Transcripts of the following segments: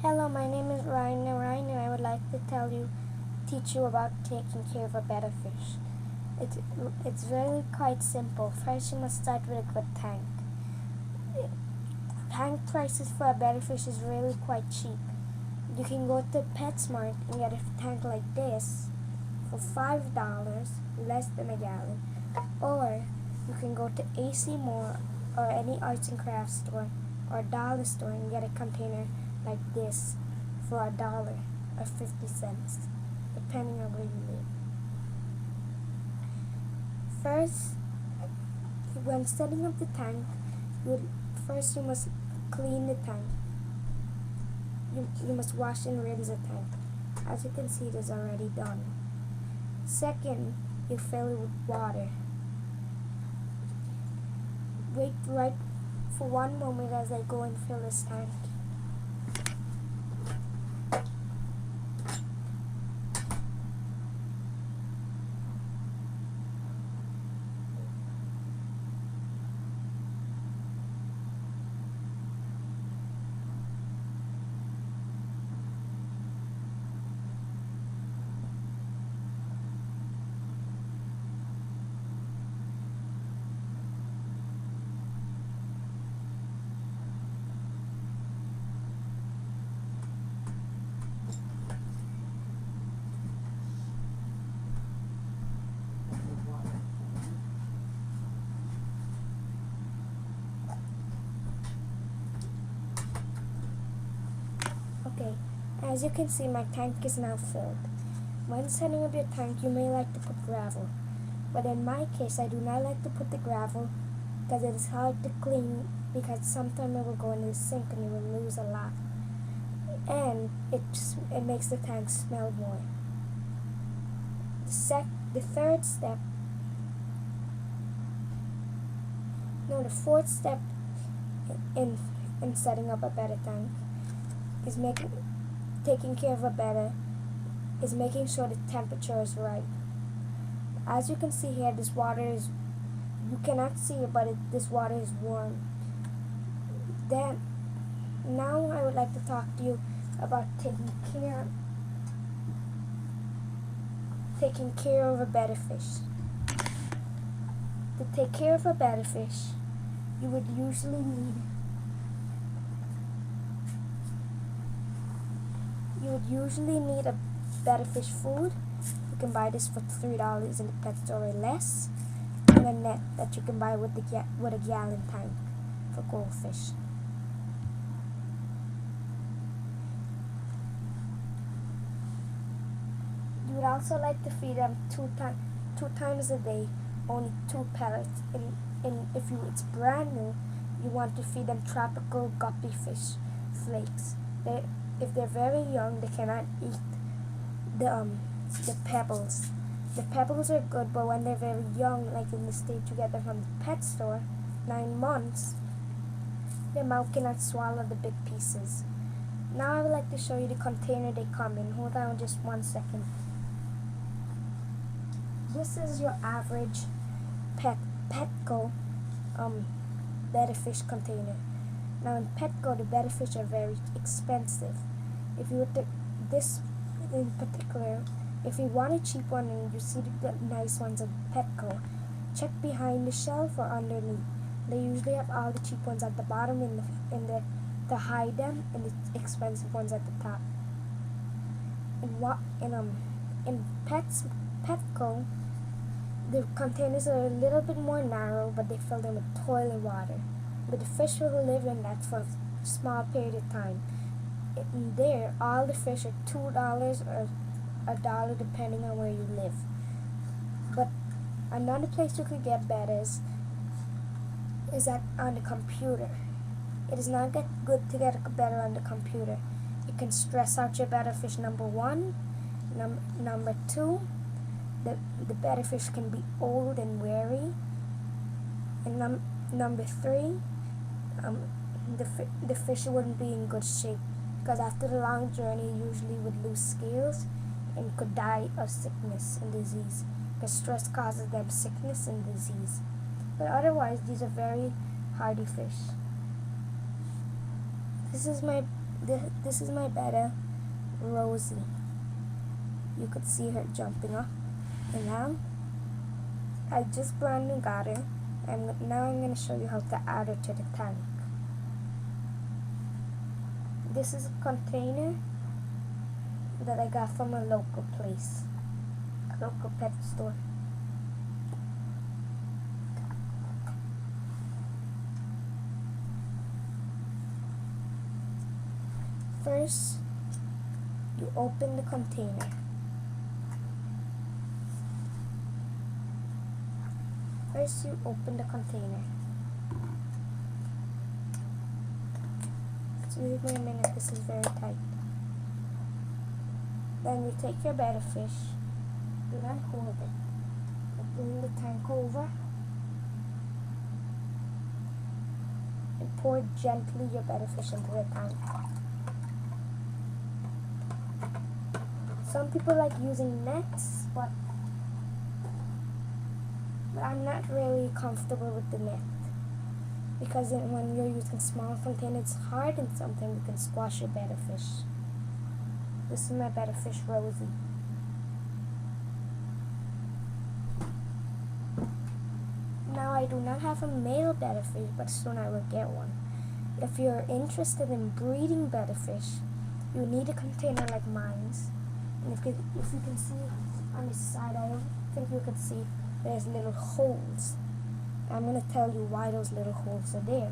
Hello, my name is Ryan, and I would like to teach you about taking care of a betta fish. It's really quite simple. First, you must start with a good tank. Tank prices for a betta fish is really quite cheap. You can go to PetSmart and get a tank like this for $5, less than a gallon. Or you can go to AC Moore or any arts and crafts store or dollar store and get a container like this for $1 or 50 cents, depending on where you live. First, when setting up the tank, first you must clean the tank. You must wash and rinse the tank. As you can see, it is already done. Second, you fill it with water. Wait right for one moment as I go and fill this tank. Okay, as you can see, my tank is now filled. When setting up your tank, you may like to put gravel, but in my case, I do not like to put the gravel because it is hard to clean, because sometimes it will go in the sink and you will lose a lot, and it makes the tank smell more. The fourth step in setting up a betta tank is taking care of a betta is making sure the temperature is right. As you can see here, this water is, you cannot see it, but this water is warm. Then, now I would like to talk to you about taking care of a betta fish. To take care of a betta fish, you would usually need a betta fish food. You can buy this for $3 in the pet store or less, and a net that you can buy with a gallon tank for goldfish. You would also like to feed them two times a day, only 2 pellets. And if it's brand new, you want to feed them tropical guppy fish flakes. If they're very young, they cannot eat the pebbles. The pebbles are good, but when they're very young, like in the stage you get them from the pet store, 9 months, their mouth cannot swallow the big pieces. Now I would like to show you the container they come in. Hold on just 1 second. This is your average Petco betta fish container. Now in Petco, the betta fish are very expensive. If you would this in particular, if you want a cheap one and you see the nice ones at Petco, check behind the shelf or underneath. They usually have all the cheap ones at the bottom to hide them, and the expensive ones at the top. In Petco, the containers are a little bit more narrow, but they fill them with toilet water. But the fish will live in that for a small period of time. In there, all the fish are $2 or $1 depending on where you live. But another place you could get bettas is on the computer. It is not good to get a betta on the computer. It can stress out your betta fish, number one. Number two, the betta fish can be old and weary. And number three, the fish wouldn't be in good shape, because after the long journey, usually would lose scales and could die of sickness and disease, because stress causes them sickness and disease. But otherwise, these are very hardy fish. This is my This is my betta, Rosie. You could see her jumping up. And now, I just brand new got her. Now I'm going to show you how to add her to the tank. This is a container that I got from a local place, a local pet store. First, you open the container. First, you open the container. Excuse me a minute, this is very tight. Then you take your betta fish, do not hold it. You bring the tank over and pour gently your betta fish into the tank. Some people like using nets, but I'm not really comfortable with the net, because when you're using small containers, it's hard, and sometimes you can squash your betta fish. This is my betta fish, Rosie. Now I do not have a male betta fish, but soon I will get one. If you're interested in breeding betta fish, you need a container like mine's. And if you can see on this side, I don't think you can see, there's little holes. I'm going to tell you why those little holes are there.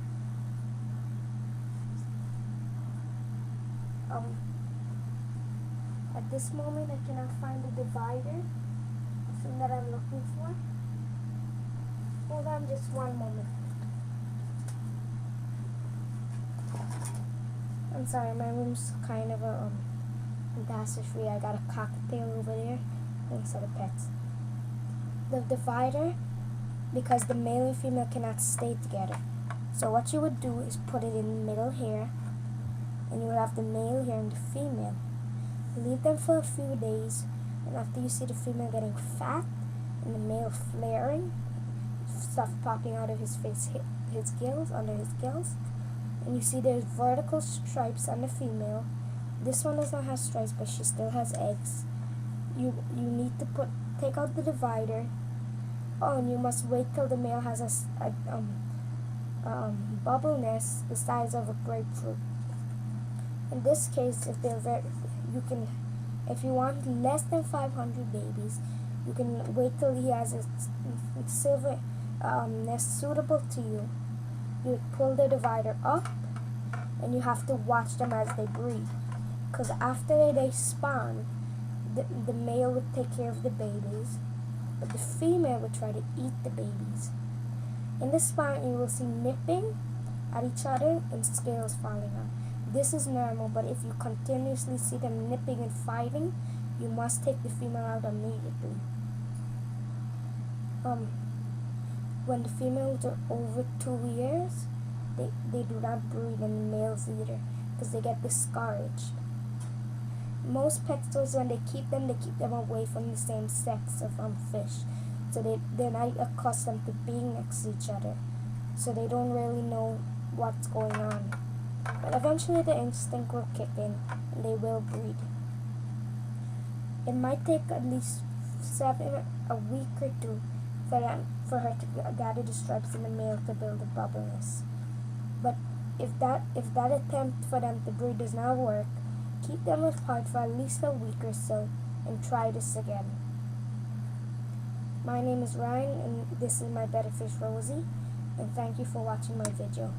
At this moment, I cannot find the divider, the thing that I'm looking for. Hold on just one moment. I'm sorry, my room's kind of a disaster-free. I got a cocktail over there instead of pets. The divider, because the male and female cannot stay together. So what you would do is put it in the middle here, and you would have the male here and the female. Leave them for a few days, and after you see the female getting fat and the male flaring, stuff popping out of his face, his gills, under his gills, and you see there's vertical stripes on the female. This one does not have stripes, but she still has eggs. You need to take out the divider. Oh, and you must wait till the male has a bubble nest the size of a grapefruit. In this case, if you want less than 500 babies, you can wait till he has a silver nest suitable to you. You pull the divider up, and you have to watch them as they breed. Because after they spawn, the male would take care of the babies, but the female would try to eat the babies. In the spawn, you will see nipping at each other and scales falling out. This is normal, but if you continuously see them nipping and fighting, you must take the female out immediately. When the females are over 2 years, they do not breed, and the males either, because they get discouraged. Most pet stores, when they keep them away from the same sex of fish. So they're not accustomed to being next to each other. So they don't really know what's going on. But eventually the instinct will kick in, and they will breed. It might take at least a week or two for her to gather the stripes in the male to build a bubble nest. But if that attempt for them to breed does not work, keep them apart for at least a week or so, and try this again. My name is Ryan, and this is my betta fish, Rosie, and thank you for watching my video.